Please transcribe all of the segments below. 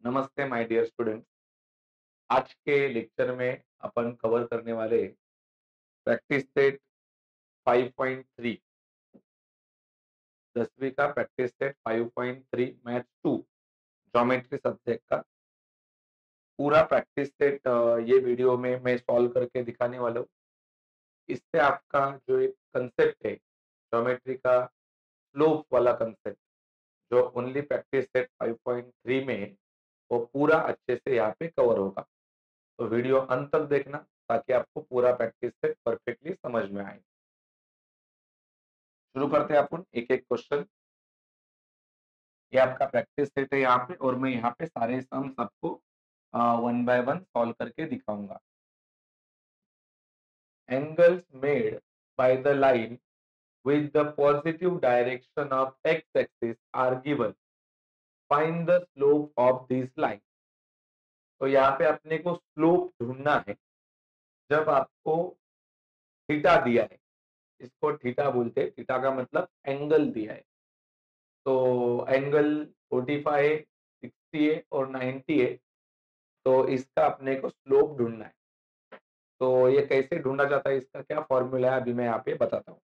नमस्ते my dear students. आज के लेक्चर में अपन कवर करने वाले प्रैक्टिस सेट 5.3 10वीं का practice set 5.3 math 2 geometry subject का पूरा प्रैक्टिस सेट ये वीडियो में मैं सॉल्व करके दिखाने वाला हूँ। इससे आपका जो एक कंसेप्ट है ज्योमेट्री का स्लोप वाला कंसेप्ट जो ओनली प्रैक्टिस सेट 5.3 में है वो पूरा अच्छे से यहाँ पे कवर होगा। तो वीडियो अंत तक देखना ताकि आपको पूरा प्रैक्टिस सेट परफेक्टली समझ में आए। शुरू करते हैं अपन एक एक क्वेश्चन। ये आपका प्रैक्टिस सेट है यहाँ पे और मैं यहाँ पे सारे सम्स आपको वन बाय वन सॉल्व करके दिखाऊंगा। Angles made by the line with the positive direction of x-axis are given. Find the slope of this line. तो यहाँ पे अपने को स्लोप ढूंढना है जब आपको थीटा दिया है। इसको थीटा बोलते हैं। थीटा का मतलब एंगल दिया है। तो एंगल 45 है, 60 है और 90 है। तो इसका अपने को स्लोप ढूंढना है। तो ये कैसे ढूंढा जाता है, इसका क्या फॉर्मूला है अभी मैं यहाँ पे बताता हूँ।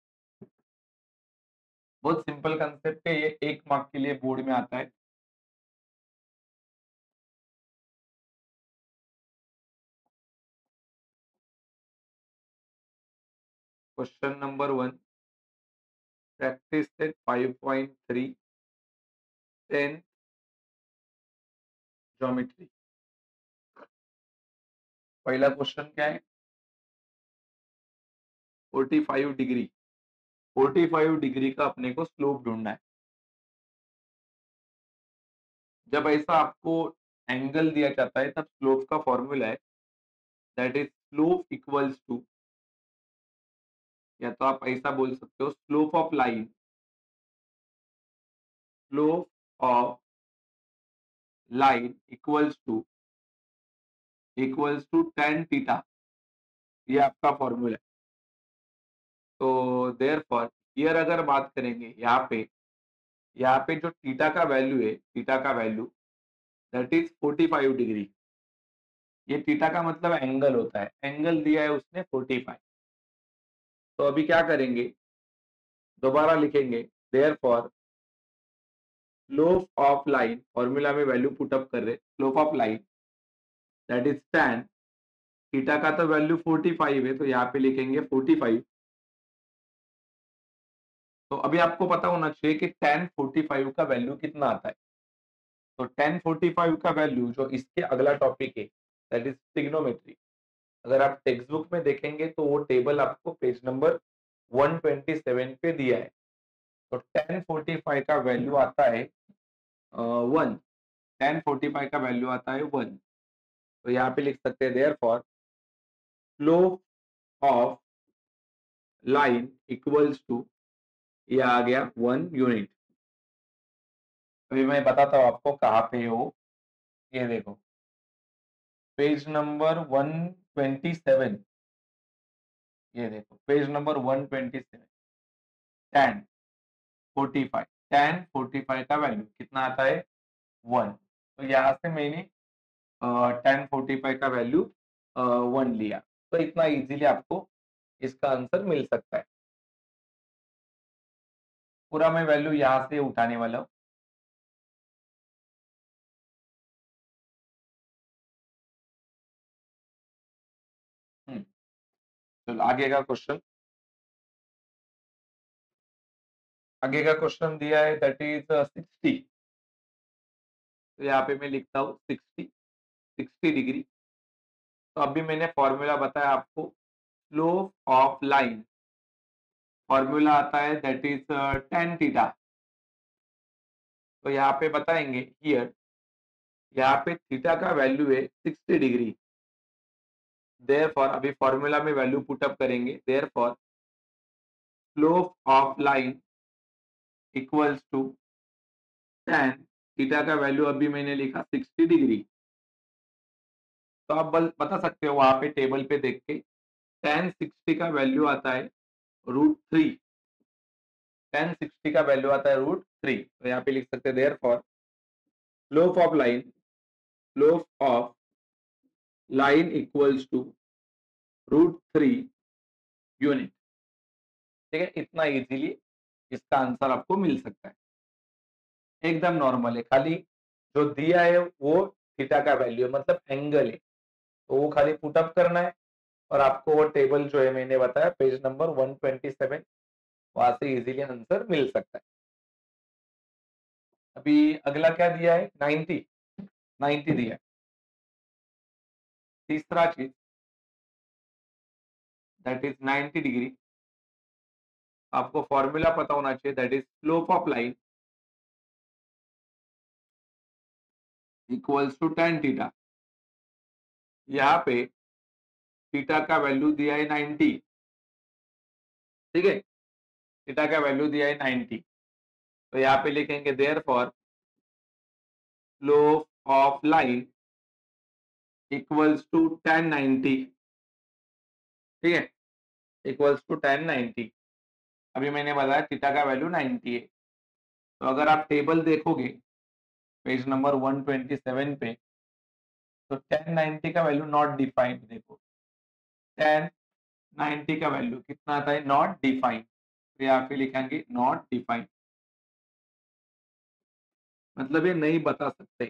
बहुत सिंपल कंसेप्ट है, ये 1 मार्क के लिए बोर्ड में आता है। Question number 1 practice set 5.3 10 geometry. पहला क्वेश्चन क्या है, 45 डिग्री। 45 डिग्री का अपने को स्लोप ढूंढना है। जब ऐसा आपको एंगल दिया जाता है तब स्लोप का फॉर्मूला है that is slope equals to, या तो आप ऐसा बोल सकते हो slope of line, slope of line equals to tan theta. ये आपका फॉर्मूला है। तो देयरफॉर हियर अगर बात करेंगे यहाँ पे जो थीटा का वैल्यू है, थीटा का वैल्यू दैट इज 45 डिग्री। ये थीटा का मतलब एंगल होता है। एंगल दिया है उसने 45। तो अभी क्या करेंगे, दोबारा लिखेंगे therefore slope of line, formula में वैल्यू पुट अप कर रहे, slope of line that is tan। Theta का तो वैल्यू 45 है तो यहाँ पे लिखेंगे 45। तो अभी आपको पता होना चाहिए कि tan 45 का वैल्यू कितना आता है। तो tan 45 का वैल्यू जो इसके अगला टॉपिक है दैट इज ट्रिग्नोमेट्री। अगर आप टेक्स्ट बुक में देखेंगे तो वो टेबल आपको पेज नंबर 127 पे दिया है। तो tan 45 का वैल्यू आता है 1। tan 45 का वैल्यू आता है 1। तो यहाँ पे लिख सकते हैं therefore slope of line equals to, ये आ गया 1 यूनिट। अभी मैं बताता हूँ आपको कहाँ पे हो। ये देखो पेज नंबर 127। ये देखो पेज नंबर 127, tan 45। tan 45 का वैल्यू कितना आता है 1। तो यहाँ से मैंने tan 45 का वैल्यू 1 लिया। तो इतना इजीली आपको इसका आंसर मिल सकता है। पूरा मैं वैल्यू यहाँ से उठाने वाला हूँ। चलो आगे का क्वेश्चन दिया है दैट इज 60। तो यहाँ पे मैं लिखता हूँ 60 डिग्री। तो अभी मैंने फॉर्मूला बताया आपको, स्लोप ऑफ लाइन फॉर्मूला आता है दैट इज tan थीटा। तो यहाँ पे बताएंगे हियर, यहाँ पे थीटा का वैल्यू है 60 डिग्री। देयरफॉर अभी फॉर्मूला में वैल्यू पुट अप करेंगे। Therefore slope of line equals to tan theta का वैल्यू अभी मैंने लिखा 60 डिग्री। तो आप बता सकते हो वहां पे टेबल पे देख के tan 60 का वैल्यू आता है √3। tan 60 का वैल्यू आता है √3। तो यहाँ पे लिख सकते हैं therefore slope of line slope of line equals to √3 unit. ठीक है, इतना इजीली इसका आंसर आपको मिल सकता है, एकदम नॉर्मल है। खाली जो दिया है वो थीटा का वैल्यू है, मतलब एंगल है, तो वो खाली पुट अप करना है और आपको वो टेबल जो है मैंने बताया पेज नंबर 127, वहां से इजीली आंसर मिल सकता है। अभी अगला क्या दिया है, 90 दिया है। तीसरा चीज दैट इज 90 डिग्री, आपको फॉर्मूला पता होना चाहिए, that is slope of line equals to tan theta. यहाँ पे थीटा का वैल्यू दिया है 90, ठीक है, थीटा का वैल्यू दिया है 90, तो यहाँ पे लिखेंगे therefore slope of line equals to tan 90, ठीक है, इक्वल्स टू tan 90। अभी मैंने बताया थीटा का वैल्यू 90 है, तो अगर आप टेबल देखोगे पेज नंबर 127 पे, तो tan 90 का वैल्यू नॉट डिफाइंड, देखो tan 90 का वैल्यू कितना आता है, नॉट डिफाइंड, तो यहाँ पे लिखेंगे नॉट डिफाइंड, मतलब ये नहीं बता सकते,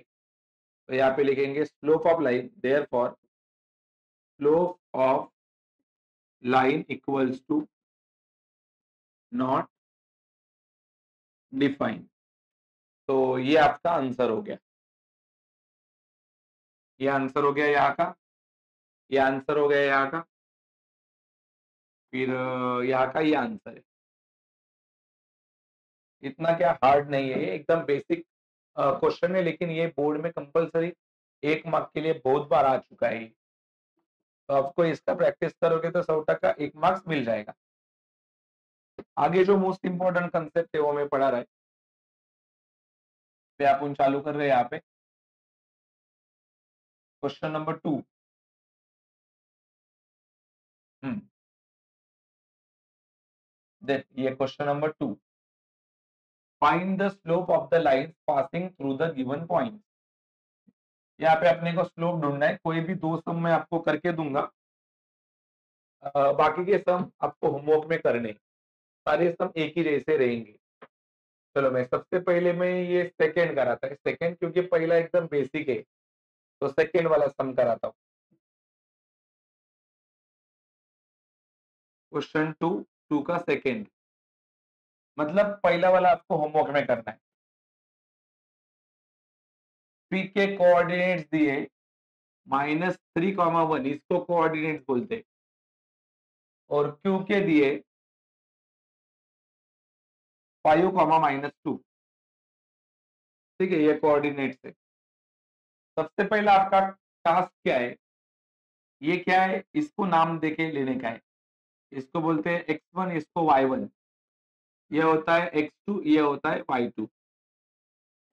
तो यहाँ पे लिखेंगे slope of line, therefore slope of line equals to not defined. तो ये आपका आंसर हो गया, ये आंसर हो गया यहाँ का, ये आंसर हो गया यहाँ का, फिर यहाँ का ये आंसर है। इतना क्या हार्ड नहीं है, ये एकदम बेसिक क्वेश्चन है, लेकिन ये बोर्ड में कंपलसरी 1 मार्क के लिए बहुत बार आ चुका है, तो आपको इसका प्रैक्टिस करोगे तो 100 का 1 मार्क्स मिल जाएगा। आगे जो मोस्ट इंपॉर्टेंट कंसेप्ट है वो मैं पढ़ा रहा है, पे अपन चालू कर रहे हैं यहाँ पे क्वेश्चन नंबर 2। देख ये question number 2, find the slope of the line passing through the given point. यहाँ पे अपने को स्लोप ढूंढना है, कोई भी 2 सम मैं आपको करके दूंगा, बाकी के सम आपको होमवर्क में करने, सारे सम एक ही जैसे रहेंगे। चलो मैं सबसे पहले मैं ये सेकंड कराता है, सेकंड क्योंकि पहला एकदम बेसिक है, तो सेकंड वाला सम कराता हूँ। क्वेश्चन 2 का सेकंड, मतलब पहला वाला आपको होमवर्क में करना है। पी के कोऑर्डिनेट्स दिए -3,1, इसको कोऑर्डिनेट्स बोलते हैं, और क्यू के दिए 5, -2, ठीक है, ये कोऑर्डिनेट्स है। सबसे पहला आपका टास्क क्या है, ये क्या है, इसको नाम देके लेने का है, इसको बोलते हैं x1, इसको y1, ये होता है x2, ये होता है y2।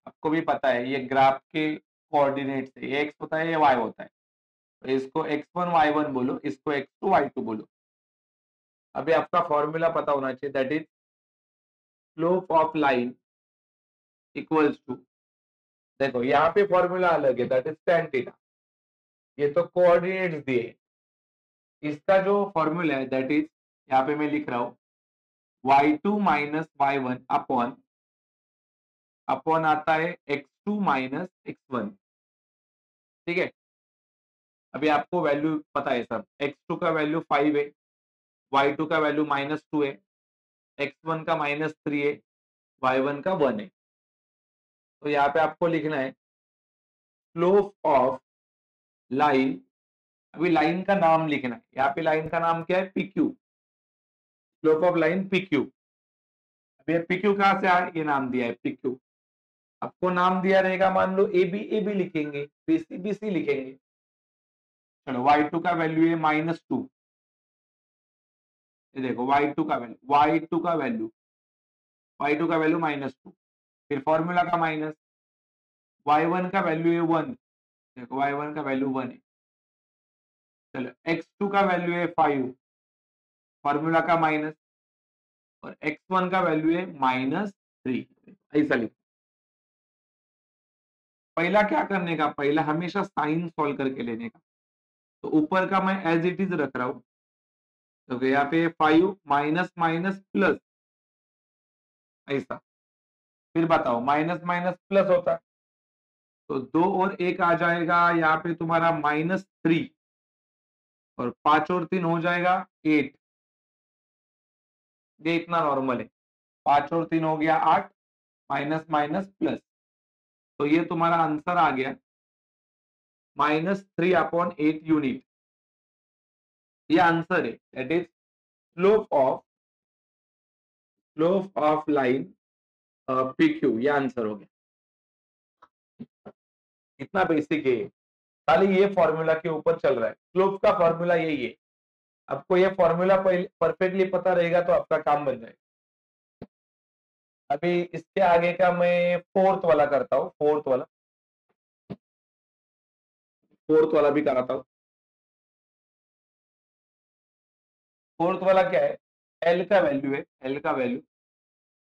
आपको भी पता है ये ग्राफ के कोऑर्डिनेट्स है, ये x होता है, ये y होता है, तो इसको x1 y1 बोलो, इसको x2 y2 बोलो। अभी आपका फॉर्मूला पता होना चाहिए, that is slope of line equals to, देखो यहाँ पे फॉर्मूला अलग है, दैट इज tan थीटा, ये तो कोऑर्डिनेट्स दिए, इसका जो फॉर्मूला है दैट इज, यहाँ पे मैं लिख रहा हूँ y2 - y1 अपॉन अपॉन आता है x2 - x1, ठीक है। अभी आपको वैल्यू पता है सब, x2 का वैल्यू 5 है, y2 का वैल्यू -2 है, x1 का -3 है, y1 का 1 है। तो यहाँ पे आपको लिखना है स्लोप ऑफ लाइन, अभी लाइन का नाम लिखना है, यहाँ पे लाइन का नाम क्या है, PQ, slope of line PQ। अभी PQ कहाँ से आया, ये नाम दिया है PQ, आपको नाम दिया रहेगा, मान लो AB लिखेंगे, BC लिखेंगे। चलो y2 का वैल्यू है -2, ये देखो y2 का वैल्यू, y2 का वैल्यू -2, फिर फॉर्मूला का माइनस, y1 का वैल्यू है 1, देखो y1 का वैल्यू 1 है। चलो x2 का वैल्यू है 5, फॉर्मूला का माइनस, और x1 का वैल्यू है -3, ऐसा लिखो। पहला क्या करने का, पहला हमेशा साइन सॉल्व करके लेने का। तो ऊपर का मैं एज इट इज रख रहा हूं, तो यहाँ पे 5 माइनस माइनस प्लस, ऐसा। फिर बताओ माइनस माइनस प्लस होता है, तो 2 और 1 आ जाएगा यहाँ पे तुम्हारा -3, और 5 और 3 हो जाएगा 8। ये इतना नॉर्मल है। 5 और 3 हो गया 8, माइनस माइनस प्लस, तो ये तुम्हारा आंसर आ गया -3/8 यूनिट। ये आंसर है, that is slope of line PQ। ये आंसर हो गया। इतना बेसिक है, खाली ये फॉर्मूला के ऊपर चल रहा है। स्लोप का फॉर्मूला यही है। आपको ये फॉर्मूला परफेक्टली पता रहेगा तो आपका काम बन जाएगा। अभी इसके आगे का मैं फोर्थ वाला भी कराता हूँ। फोर्थ वाला क्या है, एल का वैल्यू है, एल का वैल्यू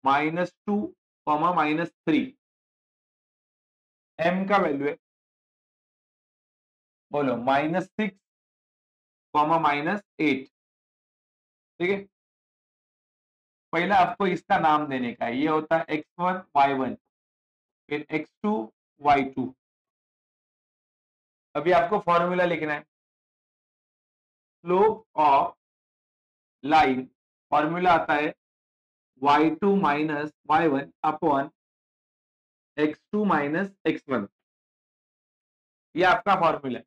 -2, -3। एम का वैल्यू है, बोलो -6, -8। ठीक है, पहले आपको इसका नाम देने का है। ये होता है x1 y1, फिर x2 y2। अभी आपको फॉर्मूला लिखना है, स्लोप ऑफ लाइन, फॉर्मूला आता है y2 minus y1 upon x2 minus x1। ये आपका फॉर्मूला है।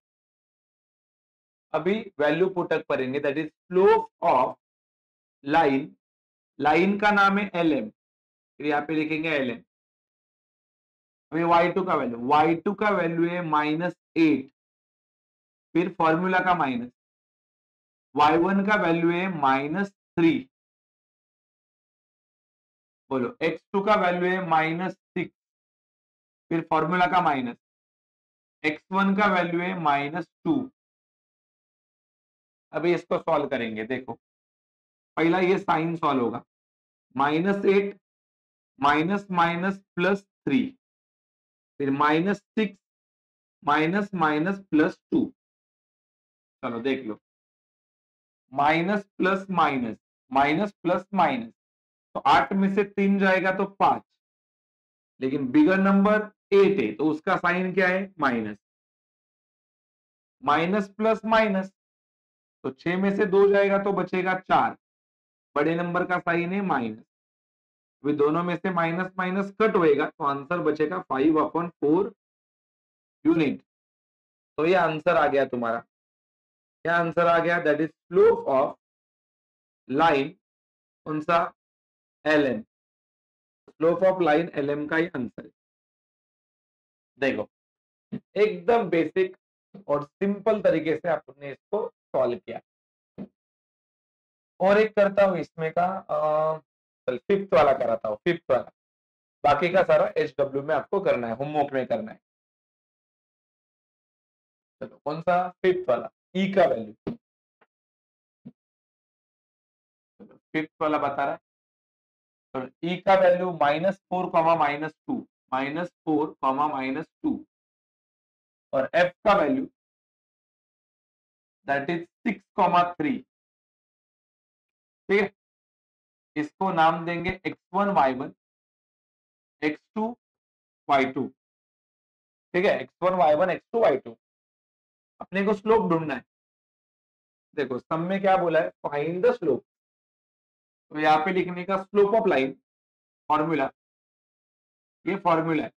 अभी वैल्यू पुटअप करेंगे, that is slope of line, line का नाम है LM, फिर यहाँ पे लिखेंगे LM। अभी y2 का वैल्यू है -8, फिर फॉर्मूला का माइनस। y1 का वैल्यू है -3, बोलो x2 का वैल्यू है -6, फिर फॉर्मूला का माइनस। x1 का वैल्यू है -2। अभी इसको सॉल्व करेंगे, देखो पहला ये साइन सॉल्व होगा, -8 माइनस माइनस +3, फिर -6 माइनस माइनस +2। चलो देख लो, minus plus minus, minus plus minus, तो 8 में से 3 जाएगा तो 5, लेकिन बिगर नंबर 8 है तो उसका साइन क्या है, माइनस। माइनस प्लस माइनस, तो 6 में से 2 जाएगा तो बचेगा 4, बड़े नंबर का साइन है माइनस। अभी दोनों में से माइनस माइनस कट होएगा तो आंसर बचेगा 5/4 यूनिट। तो ये आंसर आ गया तुम्हारा। क्या आंसर आ गया, that is slope of line, कौन सा, LM। Slope of line LM का ही आंसर है। देखो एकदम बेसिक और सिंपल तरीके से आपने इसको सॉल्व किया। और एक करता हूं इसमें का, फिफ्थ वाला कराता हूं, फिफ्थ वाला। बाकी का सारा HW में आपको करना है, होमवर्क में करना है। चलो कौन सा, फिफ्थ वाला, ई का वैल्यू। फिफ्थ वाला बता रहा है, तो ई का वैल्यू -4, -2, -4, -2, और एफ का वैल्यू दैट इज 6,3। ठीक है, इसको नाम देंगे x1 y1, x2 y2। ठीक है, x1 y1, x2 y2। अपने को स्लोप ढूंढना है। देखो सम में क्या बोला है, फाइंड द स्लोप, तो यहाँ पे लिखने का स्लोप ऑफ लाइन फॉर्मूला, ये फॉर्मूला है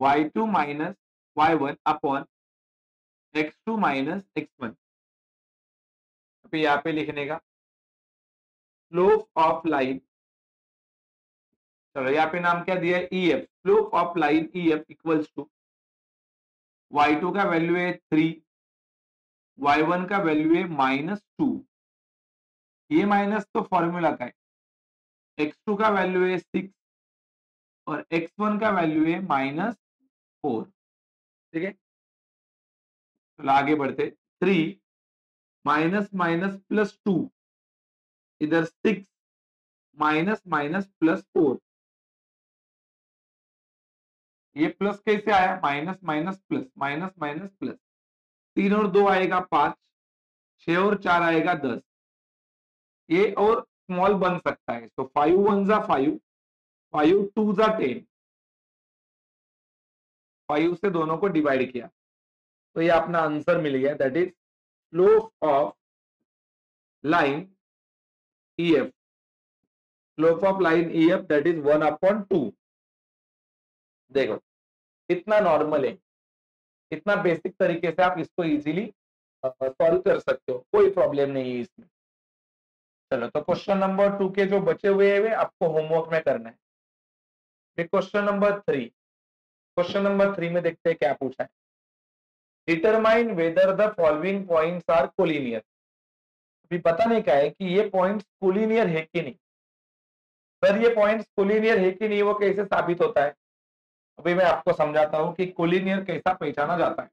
y2 minus y1 upon x2 minus x1। फिर यहाँ पे लिखने का स्लोप ऑफ लाइन, चलो यहाँ पे नाम क्या दिया है, EF। Slope of line EF equals to y2 का वैल्यू है 3, y1 का वैल्यू है -2। ये माइनस तो फॉर्मूला का है, x2 का वैल्यू है 6 और x1 का वैल्यू है -4। ठीक है, तो आगे बढ़ते, 3 माइनस माइनस +2, इधर 6 माइनस माइनस +4। ये प्लस कैसे आया, minus minus plus, minus minus plus, 3 और 2 आएगा 5, 6 और 4 आएगा 10, ये और स्मॉल बन सकता है। तो 5 1 जा 5, 5 2 जा 10, 5 से दोनों को डिवाइड किया, तो ये अपना आंसर मिल गया, that is slope of line EF, slope of line EF that is 1/2। देखो इतना नॉर्मल है, इतना बेसिक तरीके से आप इसको इजीली सॉल्व कर सकते हो, कोई प्रॉब्लम नहीं है इसमें। चलो तो क्वेश्चन नंबर 2 के जो बचे हुए हैं वे आपको होमवर्क में करना है। फिर क्वेश्चन नंबर 3, क्वेश्चन नंबर 3 में देखते हैं क्या पूछा है। Determine whether the following points are collinear. अभी पता नहीं क्या है कि ये पॉइंट्स कोलिनियर है कि नहीं। सर ये पॉइंट्स कोलिनियर है कि नहीं वो कैसे साबित होता है, अभी मैं आपको समझाता हूं कि कोलिनियर कैसा पहचाना जाता है।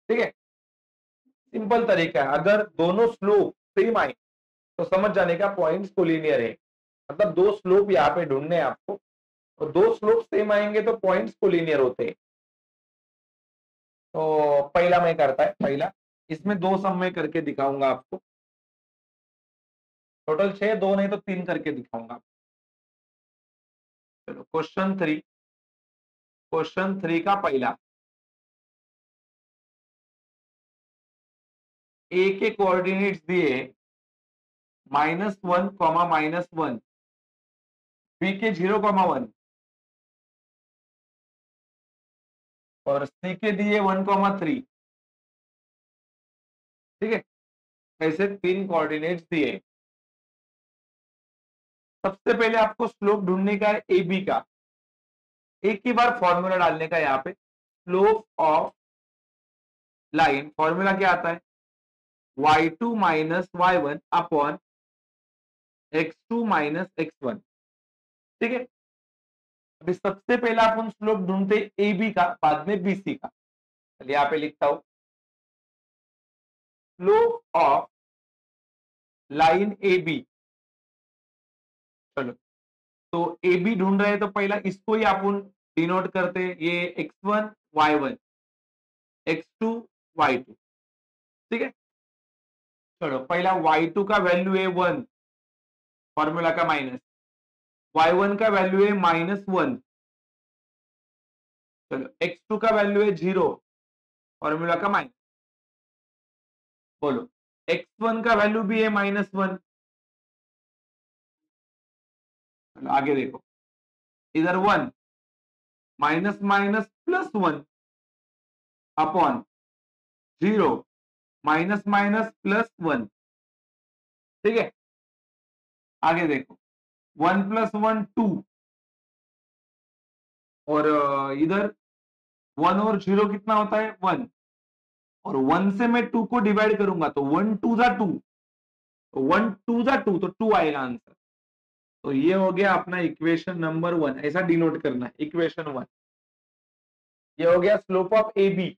ठीक है, सिंपल तरीका है, अगर दोनों स्लोप सेम आए तो समझ जाने का पॉइंट्स कोलिनियर है। मतलब दो स्लोप यहाँ पे ढूंढने हैं आपको, और दो स्लोप सेम आएंगे तो पॉइंट्स कोलिनियर होते हैं। तो पहला मैं करता है, पहला इसमें 2 सम में करके दिखाऊंगा आपको, टोटल 6, 2 नहीं तो 3 करके दिखाऊंगा। चलो क्वेश्चन 3 का पहला, ए के कोऑर्डिनेट्स दिए -1, -1, बी के 0,1 और सी के दिए 1,3। ठीक है, ऐसे 3 कोऑर्डिनेट्स दिए। सबसे पहले आपको स्लोप ढूंढने का है ए बी का। एक ही बार फॉर्मूला डालने का, यहाँ पे स्लोप ऑफ लाइन फॉर्मूला क्या आता है, y2 minus y1 upon x2 minus x1। ठीक है, अभी सबसे पहला अपन स्लोप ढूंढते ए बी का, बाद में बी सी का। चलिए यहाँ पे लिखता हूं, slope of line A B. चलो तो ए बी ढूंढ रहे हैं, तो पहला इसको ही अपन डिनोट करते हैं, ये x1 y1 x2 y2। ठीक है, चलो पहला y2 का वैल्यू है 1, फॉर्मूला का माइनस, y1 का वैल्यू है -1, चलो x2 का वैल्यू है 0, फॉर्मूला का माइनस। बोलो x1 का वैल्यू भी है -1। चलो आगे देखो, इधर 1 minus minus +1 upon 0 minus minus +1। ठीक है, आगे देखो 1 + 1 2, और इधर 1 और 0 कितना होता है 1, और 1 से मैं 2 को डिवाइड करूंगा तो 1 2 जा 2, तो 1 2 जा 2, तो 2 आएगा आंसर। तो ये हो गया अपना इक्वेशन नंबर 1, ऐसा डिनोट करना है इक्वेशन 1। ये हो गया स्लोप ऑफ ए बी।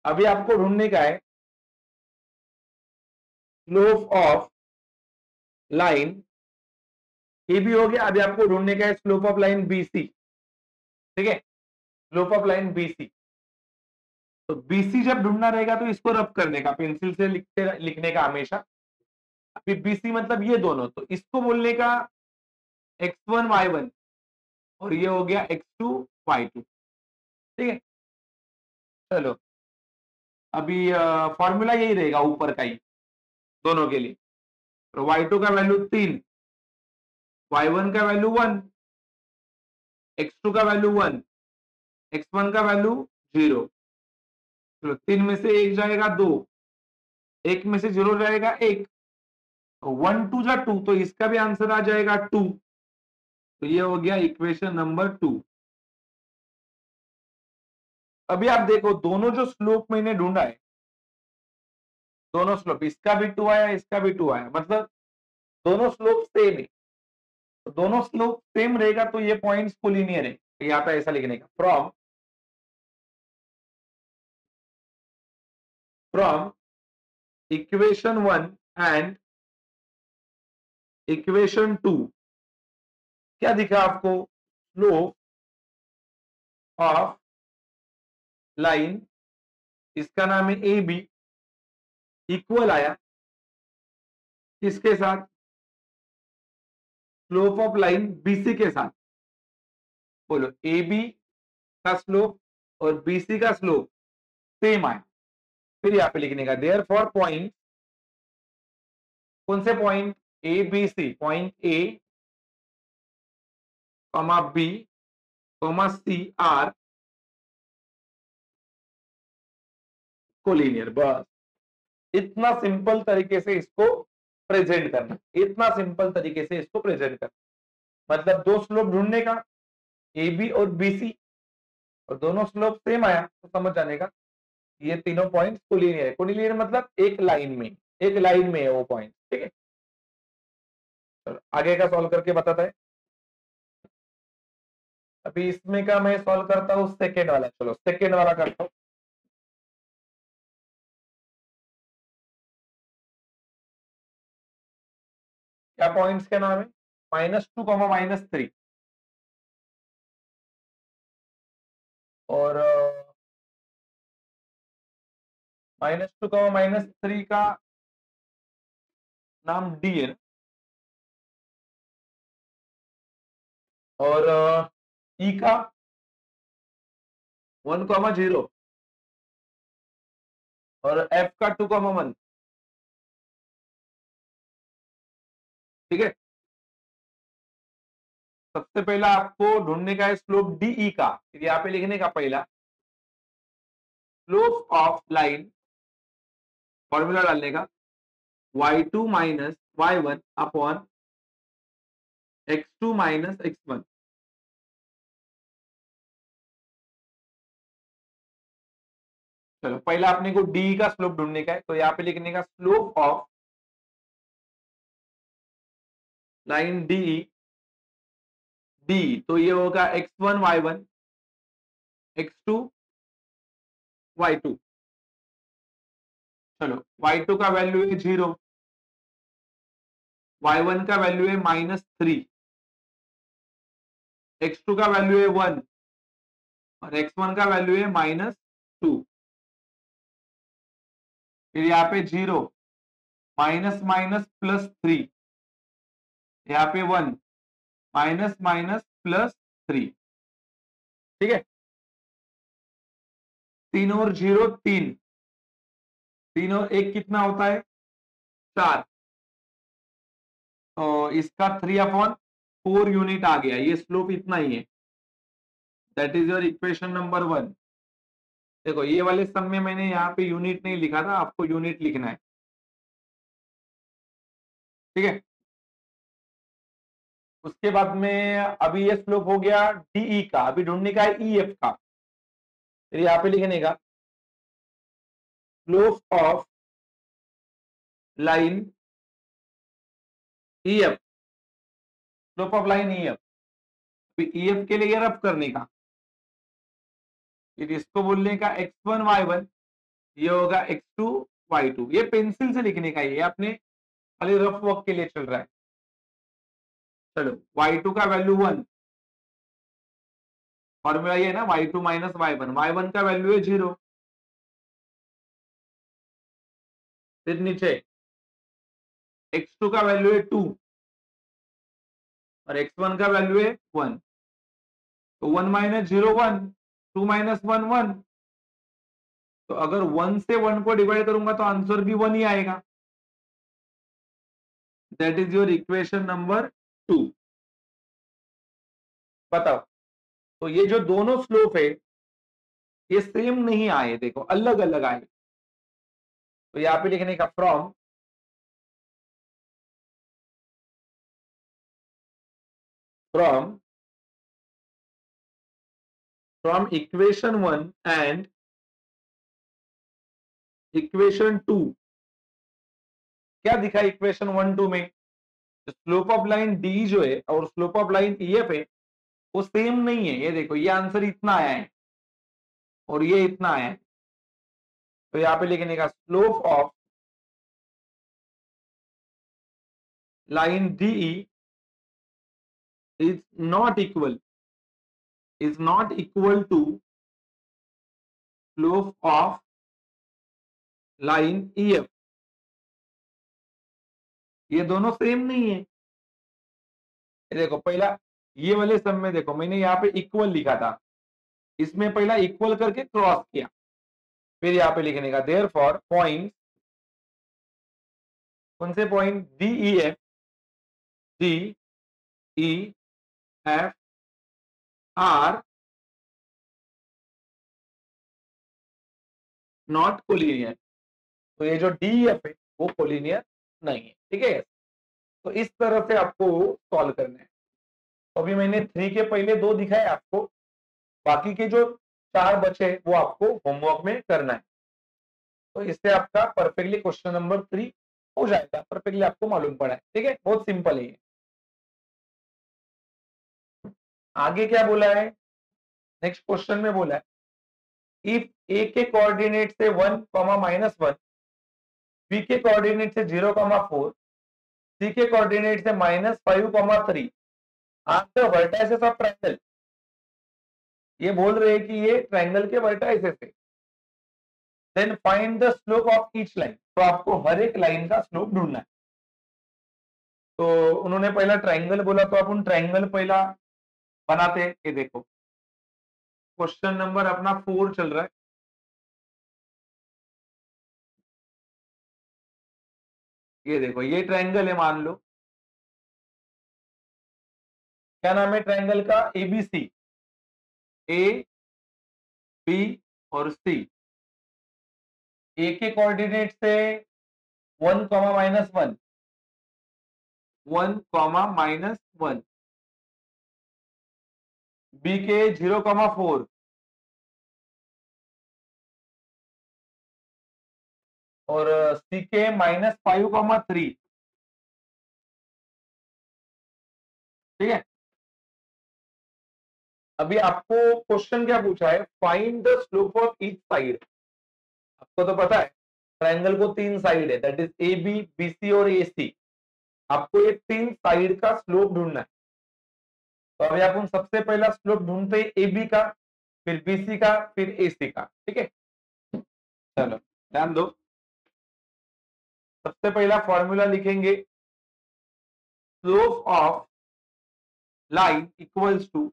अभी आपको ढूंढने का है slope of line A B, हो गया। अभी आपको ढूंढने का है slope of line B C. ठीक है, slope of line B C. तो बीसी जब ढूंढना रहेगा तो इसको रब करने का, पेंसिल से लिखने का हमेशा। अभी बीसी मतलब ये दोनों, तो इसको बोलने का x1 y1, और ये हो गया x2 y2। ठीक है, चलो अभी फॉर्मूला यही रहेगा ऊपर का ही दोनों के लिए। तो y2 का वैल्यू 3, y1 का वैल्यू 1, x2 का वैल्यू 1, x1 का वैल्यू 0। चलो 3 में से 1 जाएगा 2, 1 में से 0 जाएगा 1, तो 1 2 जा 2, तो इसका भी आंसर आ जाएगा 2। तो ये हो गया इक्वेशन नंबर 2। अभी आप देखो दोनों जो स्लोप मैंने ढूंढा है, दोनों स्लोप, इसका भी 2 आया, इसका भी 2 आया, मतलब दोनों स्लोप सेम है। तो दोनों स्लोप सेम रहेगा तो ये पॉइंट्स कोलिनियर है। तो यहाँ पे ऐसा लिखने का, फ्रॉम इक्वेशन 1 एंड इक्वेशन 2 क्या दिखा आपको, स्लोप ऑफ लाइन, इसका नाम है ए बी, इक्वल आया किसके साथ, स्लोप ऑफ लाइन बीसी के साथ। बोलो ए बी का स्लोप और बीसी का स्लोप सेम आया। फिर यहाँ पे लिखने का देयर फॉर पॉइंट, कौन से point, A B C, point A comma B comma C are collinear. बस इतना सिंपल तरीके से इसको प्रेजेंट करना, इतना सिंपल तरीके से इसको प्रेजेंट करना। मतलब दो स्लोप ढूंढने का, ए बी और बी सी, और दोनों स्लोप सेम आया तो समझ जाने का ये तीनों पॉइंट्स कोलिनियर है। कोलिनियर मतलब एक लाइन में, एक लाइन में है वो पॉइंट। ठीक है, चलो आगे का सॉल्व करके बताता है। अभी इसमें का मैं सॉल्व करता हूँ सेकेंड वाला, चलो सेकेंड वाला करता हूँ। क्या पॉइंट्स के नाम है, -2 -3 और -2 -3 का नाम डी है और ई का 1, 0 और एफ का 2, 1। ठीक है, सबसे पहला आपको ढूंढने का है स्लोप डीई का। फिर यहाँ पे लिखने का पहला स्लोप ऑफ लाइन, फॉर्मूला डालने का y2 minus y1 upon x2 minus x1। चलो पहला अपने को डी का स्लोप ढूंढने का है, तो यहाँ पे लिखने का slope of line D, D तो ये होगा x1 y1 x2 y2। चलो y2 का वैल्यू है 0, y1 का वैल्यू है -3, x2 का वैल्यू है 1 और x1 का वैल्यू है -2। फिर यहाँ पे 0, माइनस माइनस +3, यहाँ पे 1, माइनस माइनस +3। ठीक है, 3 और 0 3, 3 और 1 कितना होता है 4, तो इसका 3/4 यूनिट आ गया। ये स्लोप इतना ही है। That is your equation number 1। देखो ये वाले सम में मैंने यहाँ पे यूनिट नहीं लिखा था, आपको यूनिट लिखना है। ठीक है, उसके बाद में अभी ये स्लोप हो गया डीई का, अभी ढूंढने का है ईएफ का। फिर यहाँ पे लिखने का slope of line EF, slope of line EF. EF के लिए रफ करने का, फिर इसको बोलने का x1 y1, ये होगा x2 y2। ये पेंसिल से लिखने का, ये अपने खाली रफ वर्क के लिए चल रहा है। चलो y2 का वैल्यू 1, फॉर्मूला ये है ना y2 माइनस y1, y1 का वैल्यू है 0। फिर नीचे x2 का वैल्यू है 2 और x1 का वैल्यू है 1, तो 1 माइनस 0 1, 2 माइनस 1 1। तो अगर 1 से 1 को डिवाइड करूंगा तो आंसर भी 1 ही आएगा। That is your equation number 2। बताओ, तो ये जो दोनों स्लोप है ये सेम नहीं आए, देखो अलग अलग आए। तो यहाँ पे लिखने का from from from equation 1 and equation 2। क्या दिखा इक्वेशन 1 2 में, स्लोप ऑफ लाइन डी जो है और स्लोप ऑफ लाइन ईएफ है वो सेम नहीं है। ये देखो ये आंसर इतना आया है और ये इतना आया है। तो यहाँ पे लिखने का slope of line D is not equal is not equal to slope of line EF। ये दोनों सेम नहीं है। देखो पहला ये वाले सम में देखो मैंने यहाँ पे इक्वल लिखा था, इसमें पहला इक्वल करके क्रॉस किया, फिर यहाँ पे लिखने का देयर फॉर पॉइंट, कौन से point, DEF are not collinear. तो ये जो DEF है वो कोलिनियर नहीं है, ठीक है। तो इस तरह से आपको सॉल्व करना है। तो अभी मैंने 3 के पहले 2 दिखाए आपको, बाकी के जो 4 बचे वो आपको होमवर्क में करना है। तो इससे आपका परफेक्टली क्वेश्चन नंबर 3 हो जाएगा, परफेक्टली आपको मालूम पड़ा है, ठीक है। बहुत सिंपल है। आगे क्या बोला है, नेक्स्ट क्वेश्चन में बोला है इफ ए के कोऑर्डिनेट से 1, -1, बी के कोऑर्डिनेट से 0, 4, सी के कोऑर्डिनेट से -5, 3 are the vertices of triangle. ये बोल रहे हैं कि ये ट्रायंगल के वर्टाइसेस है। Then find the slope of each line. तो आपको हर एक लाइन का स्लोप ढूंढना है। तो उन्होंने पहला ट्रायंगल बोला, तो अपन ट्रायंगल पहला बनाते हैं। ये देखो क्वेश्चन नंबर अपना 4 चल रहा है। ये देखो ये ट्रायंगल है, मान लो क्या नाम है ट्रायंगल का, ABC, A, B और C। ए के कोऑर्डिनेट से 1, -1, 1, -1, बी के 0, 4 और सी के -5, 3, ठीक है। अभी आपको क्वेश्चन क्या पूछा है, find the slope of each side. आपको तो पता है ट्रायंगल को 3 साइड है, दैट इज AB, BC और AC। आपको ये 3 साइड का स्लोप ढूंढना है। तो अभी अपन सबसे पहला स्लोप ढूंढते हैं AB का, फिर BC का, फिर AC का, ठीक है। चलो ध्यान दो, सबसे पहला फॉर्मूला लिखेंगे, slope of line equals to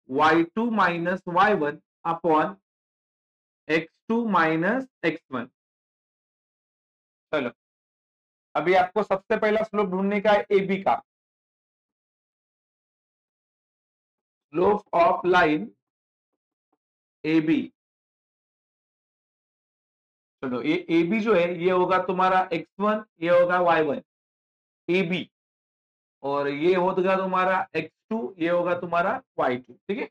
y2 - y1 upon x2 - x1। चलो अभी आपको सबसे पहला स्लोप ढूंढने का है AB का। स्लोप ऑफ लाइन AB, चलो ये AB जो है ये होगा तुम्हारा x1, ये होगा y1 AB, और ये होगा तुम्हारा x2, ये होगा तुम्हारा y2, ठीक है।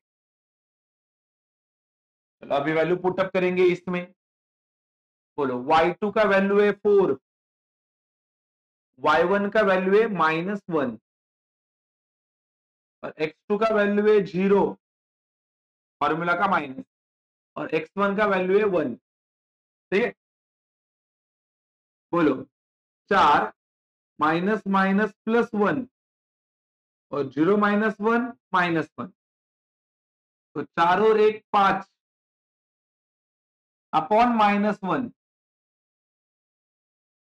चलो अभी वैल्यू पुटअप करेंगे इसमें। बोलो y2 का वैल्यू है 4, y1 का वैल्यू है -1 और x2 का वैल्यू है 0, फॉर्मूला का माइनस, और x1 का वैल्यू है 1, ठीक है। बोलो 4 -, और 0 -1 -1, तो 4 और 1 5 अपॉन -1,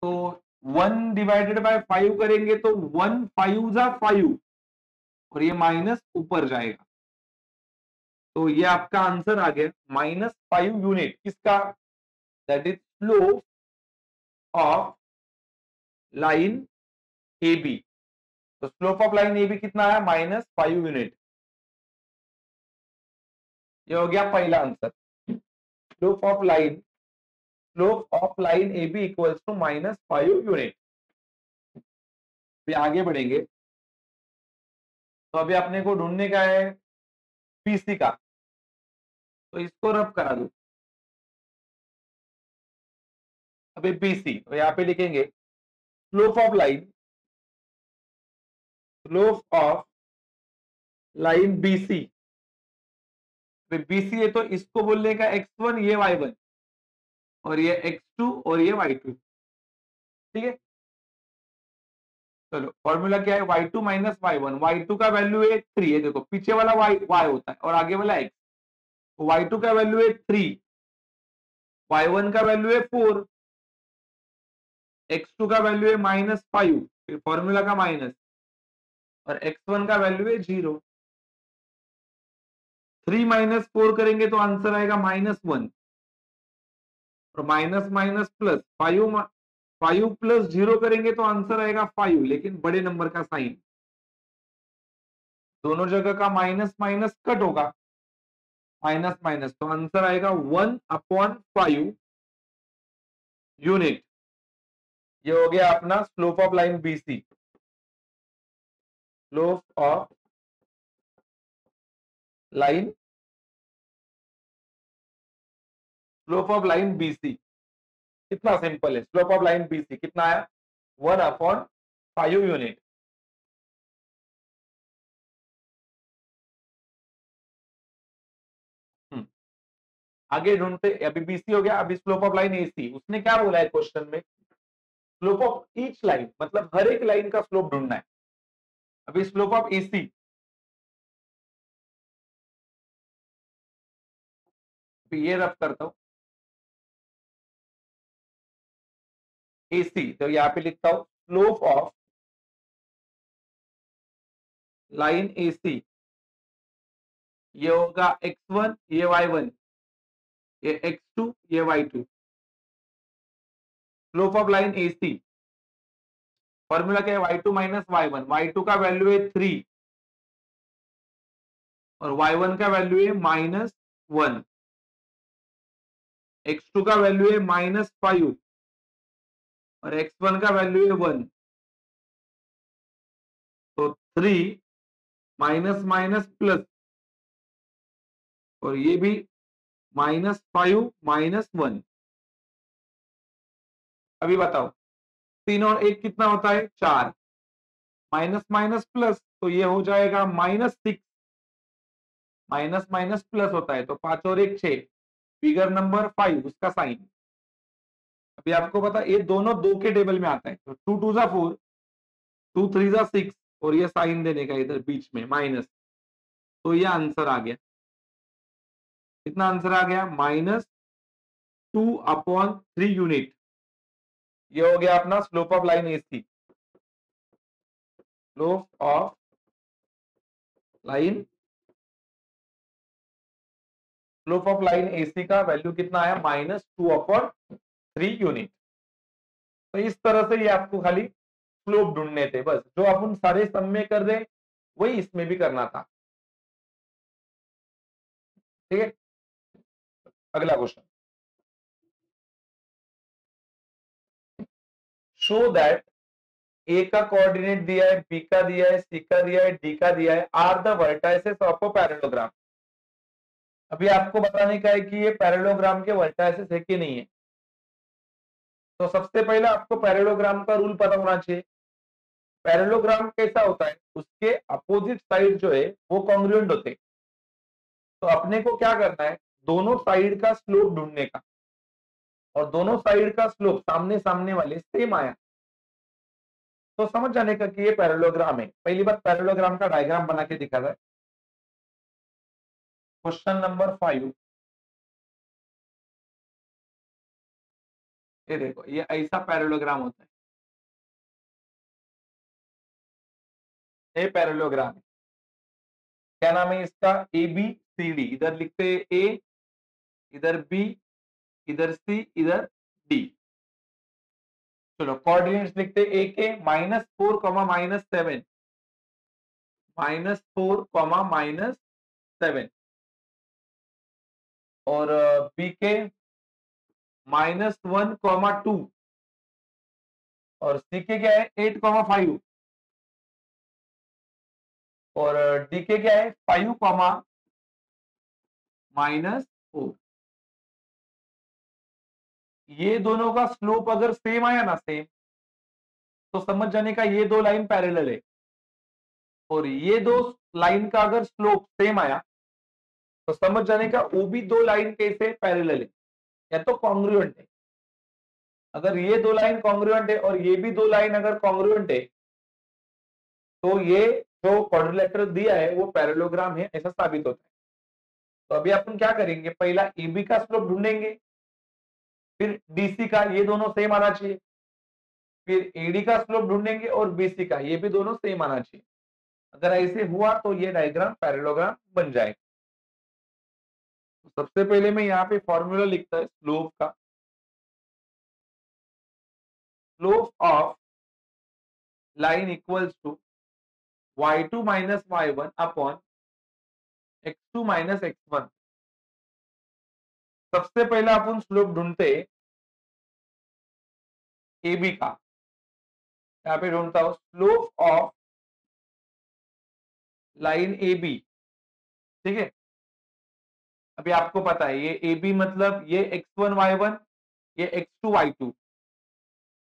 तो 1 डिवाइडेड बाय 5 करेंगे तो 1 5 जा 5 और ये माइनस ऊपर जाएगा, तो ये आपका आंसर आ गया -5 यूनिट। किसका, that is slope of line AB। तो स्लोप ऑफ लाइन AB कितना है, -5 यूनिट। ये हो गया पहला answer, slope of line AB equals to -5 unit. आगे बढ़ेंगे, तो अभी अपने को ढूंढने का है BC का, तो इसको रब करा दो। अभी BC, तो यहाँ पे लिखेंगे slope of line BC। BC है तो इसको बोलने का x1, ये y1 और ये x2 और ये y2, ठीक है। चलो फॉर्मूला क्या है, y2 माइनस y1। y2 का वैल्यू है 3 है, देखो पीछे वाला y होता है और आगे वाला x। y2 का वैल्यू है 3, y1 का वैल्यू है 4, x2 का वैल्यू है -5, फिर फॉर्मूला का माइनस, और x1 का वैल्यू है 0। 3 माइनस 4 करेंगे तो आंसर आएगा -1, और माइनस माइनस प्लस 5 प्लस 0 करेंगे तो आंसर आएगा 5, लेकिन बड़े नंबर का साइन, दोनों जगह का माइनस माइनस कट होगा, माइनस माइनस, तो आंसर आएगा 1/5 यूनिट। ये हो गया अपना slope of line BC, slope of line, slope of line BC. कितना सिंपल है, स्लोप ऑफ लाइन बीसी कितना आया, 1/5 यूनिट। आगे ढूंढते, अभी बीसी हो गया, अभी स्लोप ऑफ लाइन एसी। उसने क्या बोला है क्वेश्चन में, स्लोप ऑफ ईच लाइन, मतलब हर एक लाइन का स्लोप ढूंढना है। अभी स्लोप ऑफ एसी, ये रफ करता हूं, एसी तो यहां पे लिखता हूं स्लोप ऑफ लाइन एसी, ये होगा x1, ये y1, ये x2, ये y2। Slope of line AC, formula क्या है, y2 माइनस y1। y2 का वैल्यू है 3 और y1 का वैल्यू है -1, x2 का वैल्यू है -5 और x1 का वैल्यू है 1। तो 3 माइनस माइनस प्लस, और ये भी -5 -1। अभी बताओ 3 और 1 कितना होता है, 4, माइनस माइनस प्लस, तो ये हो जाएगा -6, माइनस माइनस प्लस होता है तो 5 और 1 6, फिगर नंबर 5 उसका साइन। अभी आपको पता ये दोनों 2 के टेबल में आता है, तो 2 2 जा 4, 2 3 जा 6, और ये साइन देने का इधर बीच में माइनस, तो ये आंसर आ गया। कितना आंसर आ गया, -2/3 यूनिट। ये हो गया अपना slope of line AC, slope of line, slope of line AC का वैल्यू कितना आया, -2/3 यूनिट। तो इस तरह से ये आपको खाली स्लोप ढूंढने थे, बस जो अपन सारे सम में कर रहे वही इसमें भी करना था। ठीक है, अगला क्वेश्चन, शो दैट ए का कोऑर्डिनेट दिया है, बी का दिया है, सी का दिया है, डी का दिया है, are the vertices of a parallelogram. अभी आपको बताने का है कि ये पैरेललोग्राम के वर्टाइसेस है कि नहीं है। तो सबसे पहले आपको पैरेललोग्राम का रूल पता होना चाहिए। पैरेललोग्राम कैसा होता है, उसके अपोजिट साइड जो है वो कॉन्ग्रुएंट होते हैं। तो अपने को क्या करना है, दोनों साइड का स्लोप ढूंढने का, और दोनों साइड का स्लोप सामने सामने वाले सेम आया तो समझ जाने का कि ये पैरेललोग्राम है। पहली बात पैरेललोग्राम का डायग्राम बना के दिखा जाए। क्वेश्चन नंबर 5, ये देखो ये ऐसा पैरेललोग्राम होता है, ये पैरेललोग्राम है। क्या नाम है इसका, ए बी सी डी। इधर लिखते हैं ए, इधर बी, इधर सी, इधर डी। चलो कोऑर्डिनेट्स लिखते ए के -4 -7, -4 -7, और बी के -1 2, और सी के क्या है 8 5, और डी के क्या है 5 -4। ये दोनों का स्लोप अगर सेम आया ना, सेम, तो समझ जाने का ये दो लाइन पैरेलल है। और ये दो लाइन का अगर स्लोप सेम आया तो समझ जाने का वो भी दो लाइन कैसे पैरेलल है, या तो कॉन्ग्रुएंट है। अगर ये दो लाइन कॉन्ग्रुएंट है और ये भी दो लाइन अगर कॉन्ग्रुएंट है तो ये जो क्वाड्रिलेटरल दिया है वो पैरेललोग्राम है ऐसा साबित होता है। तो अभी अपन क्या करेंगे, पहला एबी का स्लोप ढूंढेंगे, फिर डीसी का, ये दोनों सेम आना चाहिए, फिर एडी का स्लोप ढूंढेंगे और बीसी का, ये भी दोनों सेम आना चाहिए। अगर ऐसे हुआ तो ये डायग्राम पैरेललोग्राम बन जाएगा। तो सबसे पहले मैं यहाँ पे फॉर्मूला लिखता है स्लोप का, slope of line equals to y2 minus y1 upon x2 minus x1। सबसे पहला अपन स्लोप ढूंढते AB का, यहाँ पे ढूंढता हूं स्लोप ऑफ लाइन AB, ठीक है। अभी आपको पता है ये AB मतलब ये x1 y1, ये x2 y2,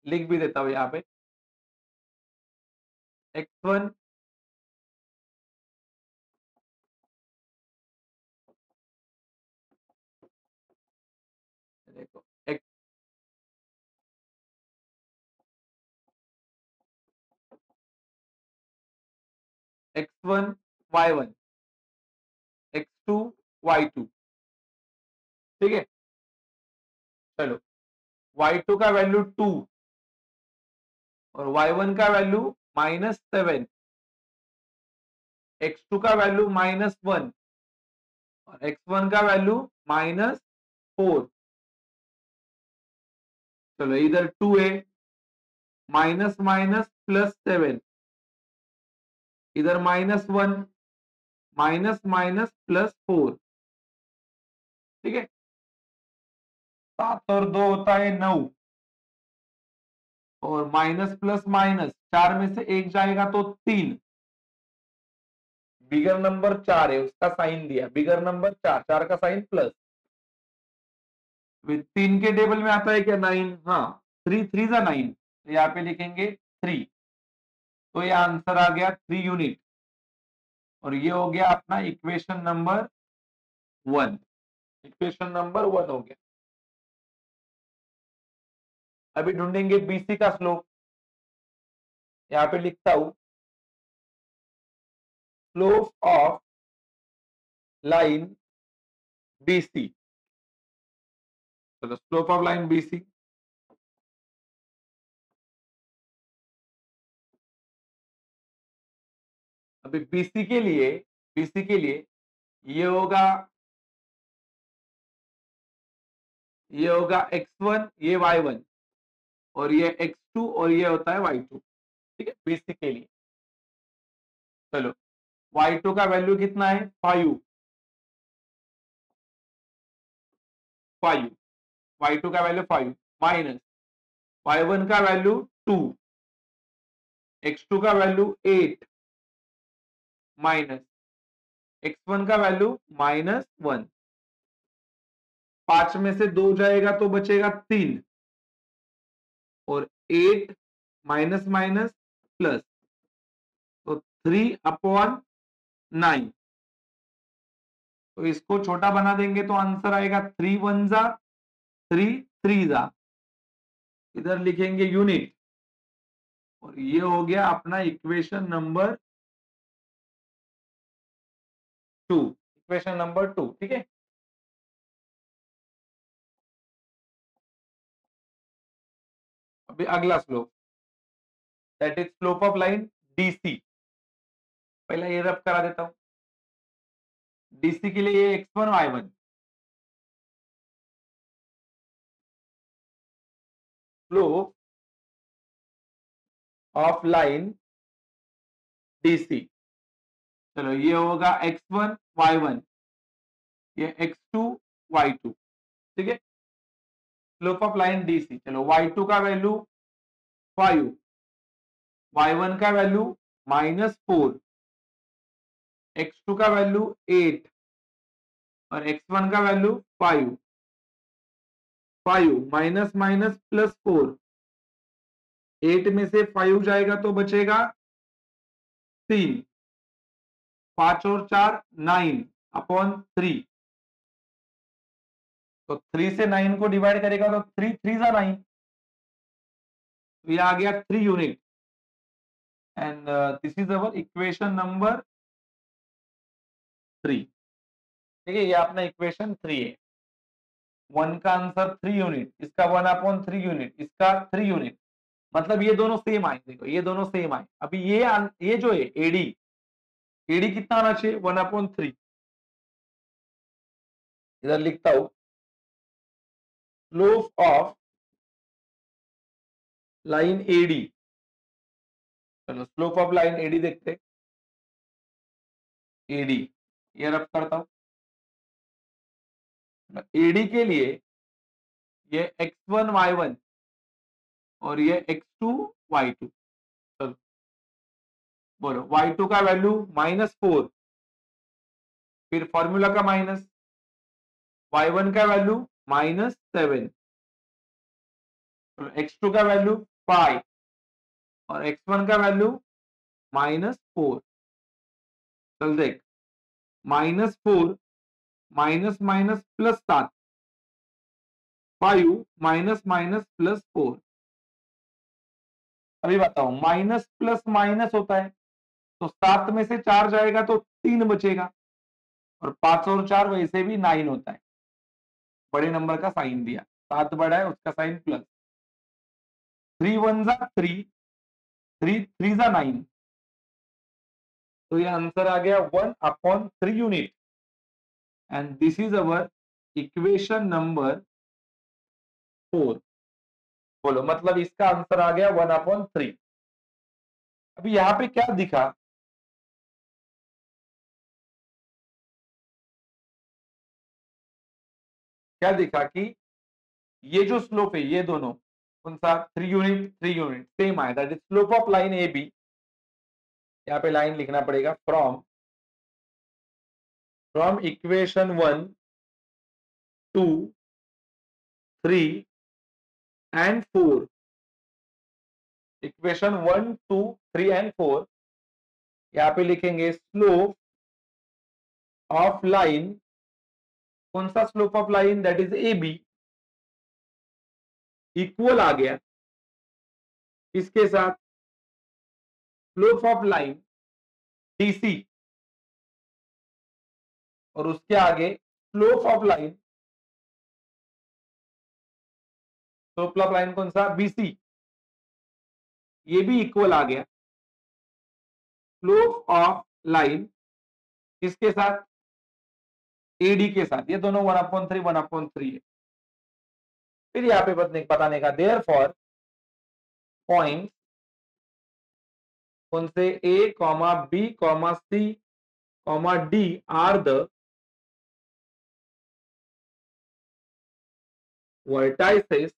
लिख भी देता हूं यहाँ पे x1 देखो x1 y1 x2 y2, ठीक है। चलो y2 का वैल्यू 2 और y1 का वैल्यू -7, x2 का वैल्यू -1 और x1 का वैल्यू -4। चलो इधर 2 है, माइनस माइनस +7, इधर -1 माइनस माइनस +4, ठीक है। 7 और 2 होता है 9 और माइनस प्लस माइनस 4 में से 1 जाएगा तो 3। बिगर नंबर 4 है उसका साइन दिया, बिगर नंबर 4, 4 का साइन प्लस, 3 के टेबल में आता है क्या 9, हाँ 3 3 जा 9, तो यहाँ पे लिखेंगे 3, तो ये आंसर आ गया 3 यूनिट और ये हो गया अपना इक्वेशन नंबर 1, इक्वेशन नंबर 1 हो गया। अभी ढूंढेंगे बीसी का स्लोप, यहाँ पे लिखता हूं स्लोप ऑफ लाइन बीसी। चलो स्लोप ऑफ लाइन बीसी, अभी बीसी के लिए, बीसी के लिए ये होगा, ये होगा x1, ये y1 और ये x2 और ये होता है y2, ठीक है बीसी के लिए। चलो y2 का वैल्यू कितना है 5, 5 y2 का वैल्यू 5 माइनस y1 का वैल्यू 2, x2 का वैल्यू 8 माइनस x1 का वैल्यू -1। 5 में से 2 जाएगा तो बचेगा 3 और 8 माइनस माइनस प्लस, तो 3/9। तो इसको छोटा बना देंगे तो आंसर आएगा 3 1 जा 3 3 जा, इधर लिखेंगे यूनिट और ये हो गया अपना इक्वेशन नंबर 2, इक्वेशन नंबर 2, ठीक है। अभी अगला slope, that is slope of line DC. पहला ये रब करा देता हूं, डीसी के लिए ये x1 y1 slope of line DC. चलो ये होगा x1 y1, ये x2 y2, ठीक है स्लोप ऑफ लाइन डीसी। चलो y2 का वैल्यू 5, y1 का वैल्यू -4, x2 का वैल्यू 8 और x1 का वैल्यू 5, 5 माइनस माइनस +4, 8 में से 5 जाएगा तो बचेगा 3, 5 और 4 9/3, तो 3 से 9 को डिवाइड करेगा तो 3 3 जा 9, तो ये आ गया 3 unit and this is our equation number 3। ठीक है, ये अपना इक्वेशन 3 है। 1 का आंसर 3 यूनिट, इसका 1/3 यूनिट, इसका 3 यूनिट, मतलब ये दोनों सेम आए। देखो ये दोनों सेम आए। अभी ये जो है एडी, एडी कितना आना चाहिए? 1/3। इधर लिखता हूं, स्लोप ऑफ लाइन एडी। चलो स्लोप ऑफ लाइन एडी देखते हैं। एडी ये रब करता हूं। एडी के लिए ये x1 y1 और ये x2 y2। चलो बोलो y2 का वैल्यू -4, फिर फॉर्मूला का माइनस, y1 का वैल्यू -7, x2 का वैल्यू 5 और x1 का वैल्यू -4। चल देख, -4 माइनस माइनस +7, 5 माइनस माइनस +4। अभी बताओ, माइनस प्लस माइनस होता है तो 7 में से 4 जाएगा तो 3 बचेगा, और 5 और 4 वैसे भी 9 होता है। बड़े नंबर का साइन दिया, 7 बड़ा है उसका साइन प्लस, 3 1 जा 3, 3 3 जा 9, तो ये आंसर आ गया 1/3 unit. And this is our equation number 4। बोलो मतलब इसका आंसर आ गया 1/3। अभी यहां पे क्या दिखा? क्या दिखा कि ये जो स्लोप है ये दोनों कौन सा 3 यूनिट 3 यूनिट सेम आया, that is slope of line A B. यहाँ पे लाइन लिखना पड़ेगा, from equation 1 2 3 and 4। Equation 1 2 3 and 4, यहाँ पे लिखेंगे स्लोप ऑफ लाइन, कौन सा slope of line? That is A B, equal आ गया इसके साथ स्लोप ऑफ लाइन डीसी, और उसके आगे slope of line, slope of line कौन सा? बीसी, ये भी इक्वल आ गया स्लोप ऑफ लाइन किसके साथ? एडी के साथ। ये दोनों 1/3 1/3 है। फिर यहाँ पे बताने का, देयर फॉर पॉइंट कौन से A comma B comma C comma D are the vertices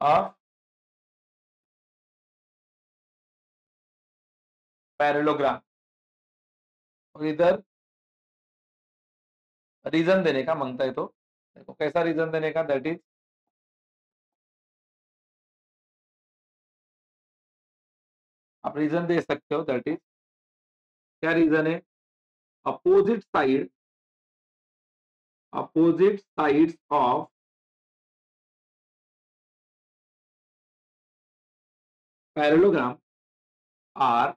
of parallelogram. और इधर रीजन देने का मांगता है, तो देखो कैसा रीजन देने का, दैट इज आप रीजन दे सकते हो, दैट इज क्या रीजन है? Opposite sides of parallelogram are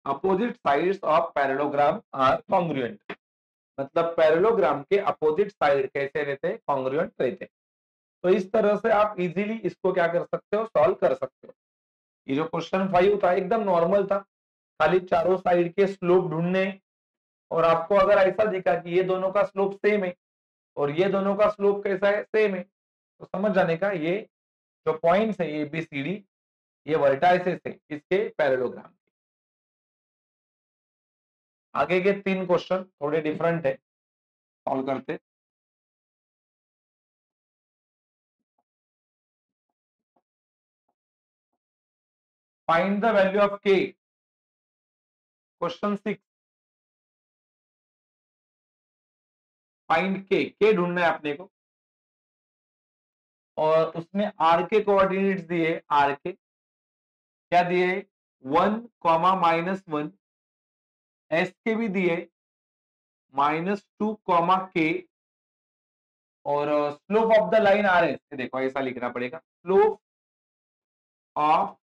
opposite sides of parallelogram are congruent. मतलब पैरेललोग्राम के अपोजिट साइड कैसे रहते? कॉन्ग्रुएंट रहते। तो इस तरह से आप इजीली इसको क्या कर सकते हो? सॉल्व कर सकते हो। ये जो क्वेश्चन 5 था एकदम नॉर्मल था, खाली चारों साइड के स्लोप ढूंढने, और आपको अगर ऐसा दिखा कि ये दोनों का स्लोप सेम है और ये दोनों का स्लोप कैसा है? सेम है, तो समझ जाने का ये जो पॉइंट्स है ए बी सी डी, ये वर्टाइसेस है इसके पैरेललोग्राम। आगे के 3 क्वेश्चन थोड़े डिफरेंट है, सॉल्व करते। फाइंड द वैल्यू ऑफ के, क्वेश्चन 6। फाइंड के ढूंढना है अपने को, और उसमें आर के कोऑर्डिनेट्स दिए। आर के क्या दिए? 1 -1, एस के भी दिए -2 के, और slope of the line R S, देखो ऐसा लिखना पड़ेगा, slope of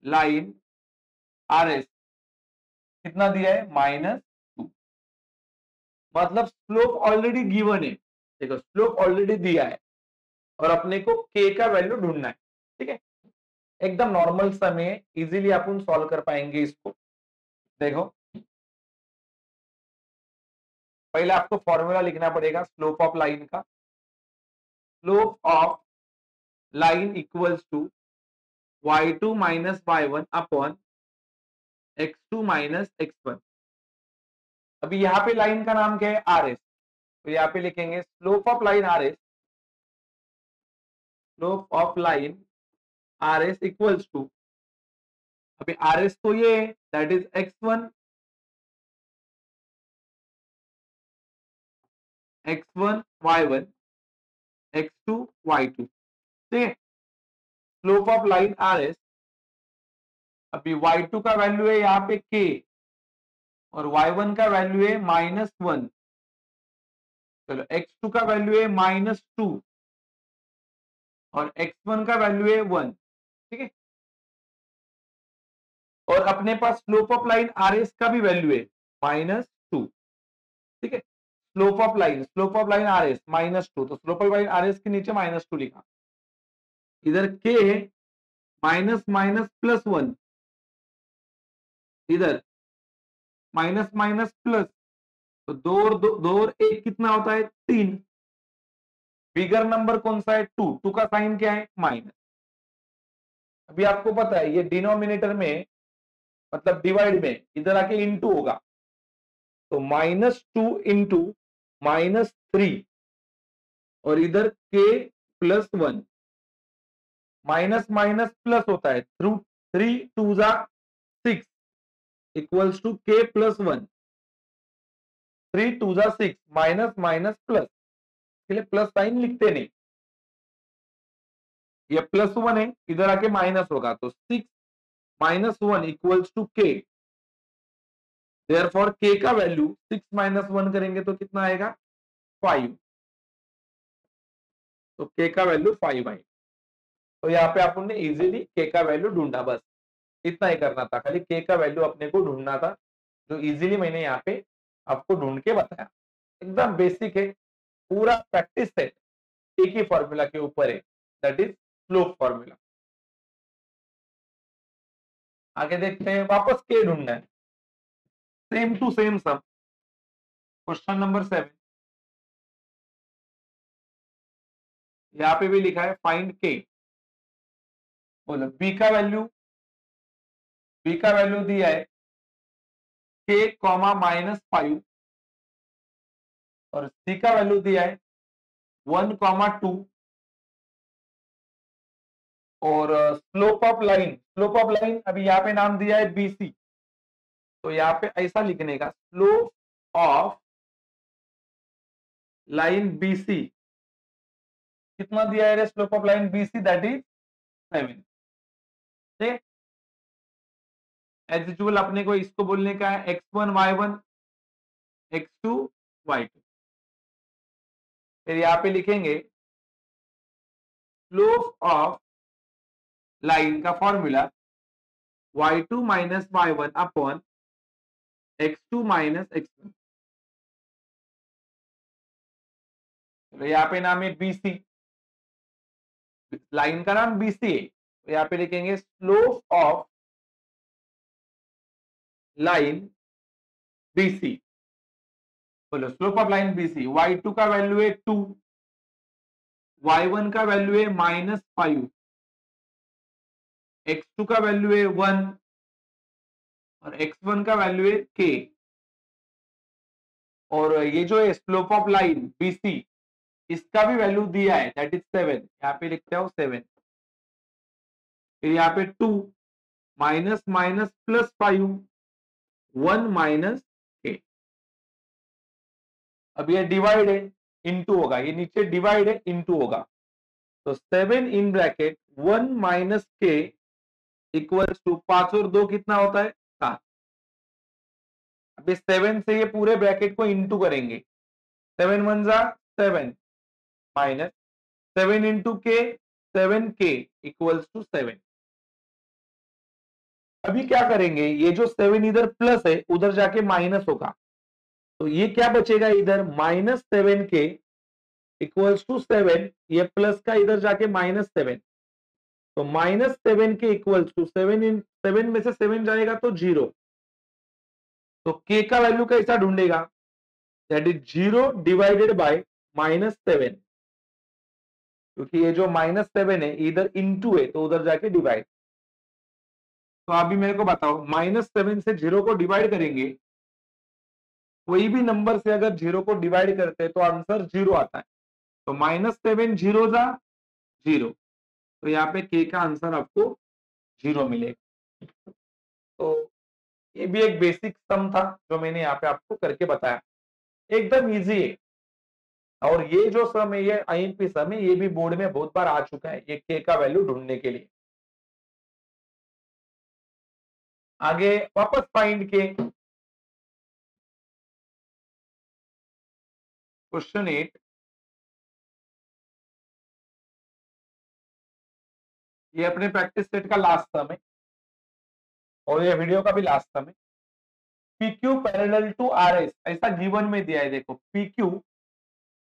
line R S कितना दिया है, -2। मतलब स्लोप ऑलरेडी गिवन है, देखो स्लोप ऑलरेडी दिया है और अपने को के का वैल्यू ढूंढना है। ठीक है, एकदम नॉर्मल समय, इजीली अपन सॉल्व कर पाएंगे इसको। देखो पहले आपको फॉर्मूला लिखना पड़ेगा स्लोप ऑफ लाइन का। Slope of line equals to y2 minus y1 upon x2 minus x1। अभी यहाँ पे लाइन का नाम क्या है, आर एस, तो यहाँ पे लिखेंगे slope of line R S, slope of line R S equals to, अभी आर एस तो ये that is x1 y1 x2 y2। ठीक है, slope of line R S, अभी y2 का वैल्यू है यहाँ पे k और y1 का वैल्यू है -1, चलो x2 का वैल्यू है -2 और x1 का वैल्यू है 1। ठीक है, और अपने पास slope of line R S का भी वैल्यू है -2। ठीक है, slope of line R S -2, तो slope of line R S के नीचे -2 लिखा, इधर k है माइनस माइनस +1, इधर माइनस माइनस प्लस, तो दो और एक कितना होता है, 3। बिगर नंबर कौन सा है, 2 का साइन क्या है, माइनस। अभी आपको पता है ये डिनोमिनेटर में मतलब डिवाइड में इधर आके इंटू होगा, तो -2 इंटू -3 और इधर k +1, माइनस माइनस प्लस होता है, through 3 2 6 equals to k +1, 3 2 6, minus minus plus, के लिए प्लस साइन लिखते नहीं, ये +1 है, इधर आके माइनस होगा, तो 6 -1 equals to k। Therefore k का वैल्यू 6 -1 करेंगे तो कितना आएगा, 5। तो k का वैल्यू 5 आएगा। तो यहाँ पे अपन ने इजीली k का वैल्यू ढूंढा, बस इतना ही करना था, खाली k का वैल्यू अपने को ढूंढना था, जो इजीली मैंने यहाँ पे आपको ढूंढ के बताया। एकदम बेसिक है, पूरा प्रैक्टिस है, एक ही फॉर्मूला के ऊपर है, दैट इज स्लोप फॉर्मूला। आगे देखते हैं, वापस k ढूंढना है, same to same sum. Question number 7, यहाँ पे भी लिखा है फाइंड k। बोलो b का वैल्यू दिया है k, -5 और c का वैल्यू दिया है 1, 2 और स्लोप ऑफ लाइन अभी यहाँ पे नाम दिया है BC, तो यहाँ पे ऐसा लिखने का, स्लोप ऑफ लाइन BC कितना दिया है, slope of line BC that is 7। ठीक, एज यूजुअल अपने को इसको बोलने का है x1 y1 x2 y2। फिर यहाँ पे लिखेंगे स्लोप ऑफ लाइन का formula y2 minus y1 upon x2 minus x1। तो यहाँ पे नाम है BC, लाइन का नाम BC है, तो यहाँ पे लिखेंगे स्लोप ऑफ लाइन BC। बोलो slope of line BC, y2 का वैल्यू है 2, y1 का वैल्यू है -5, x2 का वैल्यू है 1 और x1 का वैल्यू है k। और ये जो है स्लोप ऑफ लाइन BC, इसका भी वैल्यू दिया है दैट इज 7, यहाँ पे लिखते हो 7। फिर यहाँ पे 2 माइनस माइनस +5 1 माइनस k। अब ये डिवाइड है, इनटू होगा, ये नीचे डिवाइड है, इनटू होगा, तो 7 in bracket 1 minus k equals to 5 और 2 कितना होता है, 7। अब इस 7 से ये पूरे ब्रैकेट को इनटू करेंगे, 7 1 जा 7 माइनस 7 इंटू के 7k इक्वल्स टू 7। अभी क्या करेंगे, ये जो 7 इधर प्लस है उधर जाके माइनस होगा, तो ये क्या बचेगा इधर -7k इक्वल्स टू 7, ये प्लस का इधर जाके -7, तो -7k इक्वल्स टू 7 में से 7 जाएगा तो 0, तो k का वैल्यू कैसा ढूंढेगा, दैट इज 0 डिवाइडेड बाय -7, क्योंकि ये जो -7 है इधर इंटू है तो उधर जाके डिवाइड। तो अभी मेरे को बताओ, -7 से 0 को डिवाइड करेंगे, कोई भी नंबर से अगर 0 को डिवाइड करते हैं तो आंसर 0 आता है, तो -7 0 जा 0, तो यहाँ पे k का आंसर आपको 0 मिलेगा। तो ये भी एक बेसिक सम था जो मैंने यहाँ पे आपको करके बताया, एकदम इजी है। और ये जो सम है, ये आईएमपी सम है, ये भी बोर्ड में बहुत बार आ चुका है, ये k का वैल्यू ढूंढने के लिए। आगे वापस फाइंड के, क्वेश्चन 8, ये अपने प्रैक्टिस सेट का लास्ट सम है और ये वीडियो का भी लास्ट सम है। PQ पैरेलल टू RS ऐसा गिवन में दिया है, देखो PQ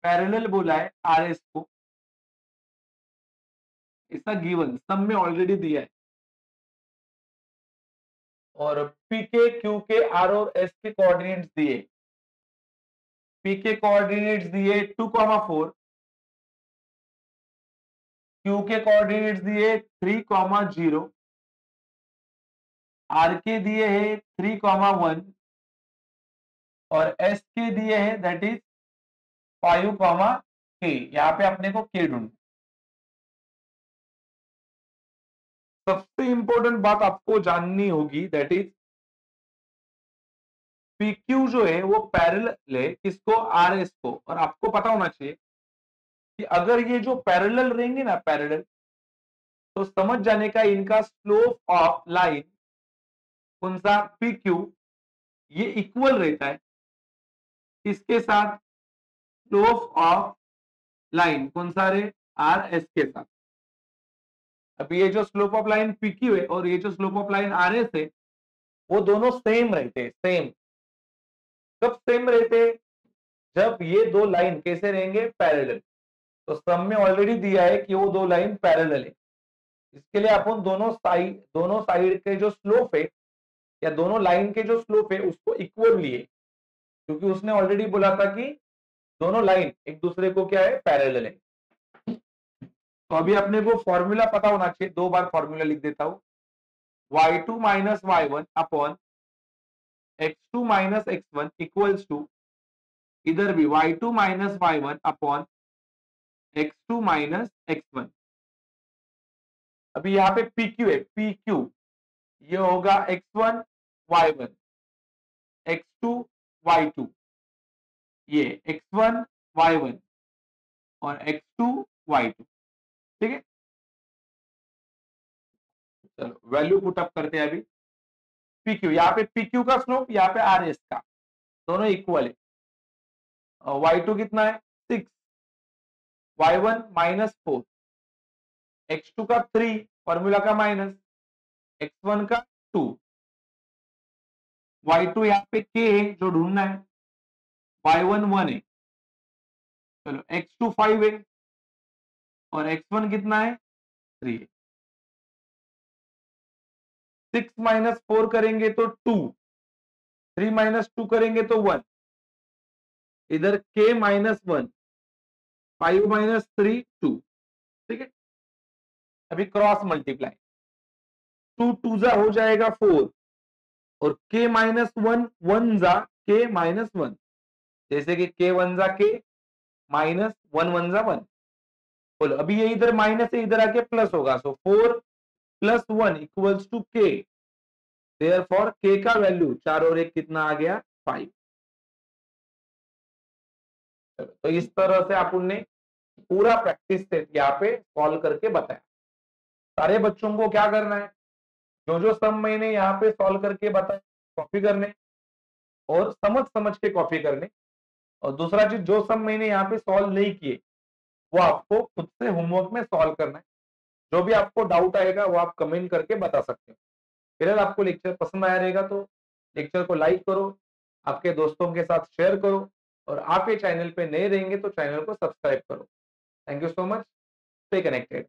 पैरेलल बोला है RS को, ऐसा गिवन सम में ऑलरेडी दिया है, और PK QK R और S के कोऑर्डिनेट्स दिए, PK कोऑर्डिनेट्स दिए 2,4, Q के कोऑर्डिनेट्स दिए 3,0, R के दिए है 3,1 और S के दिए है दैट इज 5,k। यहाँ पे अपने को k ढूंढना। सबसे इंपॉर्टेंट बात आपको जाननी होगी, दैट इज PQ जो है वो पैरेलल है किसको, RS को, और आपको पता होना चाहिए कि अगर ये जो पैरेलल रहेंगे ना, पैरेलल, तो समझ जाने का इनका स्लोप ऑफ लाइन कौन सा, PQ, ये इक्वल रहता है इसके साथ स्लोप ऑफ लाइन कौन सा रे, RS के साथ। अब ये जो स्लोप ऑफ लाइन PQ है और ये जो स्लोप ऑफ लाइन RS है, वो दोनों सेम रहते हैं, सेम। कब सेम रहते हैं, जब ये दो लाइन कैसे रहेंगे, पैरेलल। तो सम में ऑलरेडी दिया है कि वो दो लाइन पैरेलल है, इसके लिए अपन दोनों साइड के जो स्लोप है या दोनों लाइन के जो स्लोप है उसको इक्वल लिए, क्योंकि उसने ऑलरेडी बोला था कि दोनों लाइन एक दूसरे को क्या है, पैरेलल है। तो अभी अपने को फॉर्मूला पता होना चाहिए, दो बार फॉर्मूला लिख देता हूं, y2 minus y1 upon x2 minus x1 equals to, इधर भी y2 minus y1 upon x2 minus x1। अभी यहाँ पे PQ है, PQ ये होगा x1 y1 x2 y2, ये x1 y1 और x2 y2, ठीक है। चलो वैल्यू पुट अप करते हैं अभी। PQ, यहाँ पे PQ का स्लोप, यहाँ पे RS का, दोनों इक्वल है। y2 कितना है 6, y1 -4, x2 का 3, फॉर्मूला का माइनस, x1 का 2, y2 यहाँ पे k है जो ढूंढना है, y1 1 है, चलो x2 5 है और x1 कितना है 3 है। 6 माइनस 4 करेंगे तो 2, 3 माइनस 2 करेंगे तो 1, इधर k माइनस 1, 5 माइनस 3 2, ठीक है। अभी क्रॉस मल्टीप्लाई, 2 2 जा हो जाएगा 4 और k माइनस 1 1 जा k माइनस 1, जैसे कि k 1 जा k माइनस 1 1 जा 1। बोलो अभी ये इधर माइनस है, इधर आके प्लस होगा, so 4 plus 1 equals to k, therefore k का वैल्यू 4 और 1 कितना आ गया 5। तो इस तरह से अपन ने पूरा प्रैक्टिस सेट यहाँ पे सॉल्व करके बताया। सारे बच्चों को क्या करना है, जो जो सम मैंने यहाँ पे सॉल्व करके बताया कॉपी करने, और समझ समझ के कॉपी करने, और दूसरा चीज, जो सब मैंने यहाँ पे सॉल्व नहीं किए वो आपको खुद से होमवर्क में सॉल्व करना है। जो भी आपको डाउट आएगा वो आप कमेंट करके बता सकते हो। फिलहाल आपको लेक्चर पसंद आया रहेगा तो लेक्चर को लाइक करो, आपके दोस्तों के साथ शेयर करो, और आप ये चैनल पे नए रहेंगे तो चैनल को सब्सक्राइब करो। Thank you so much, stay connected.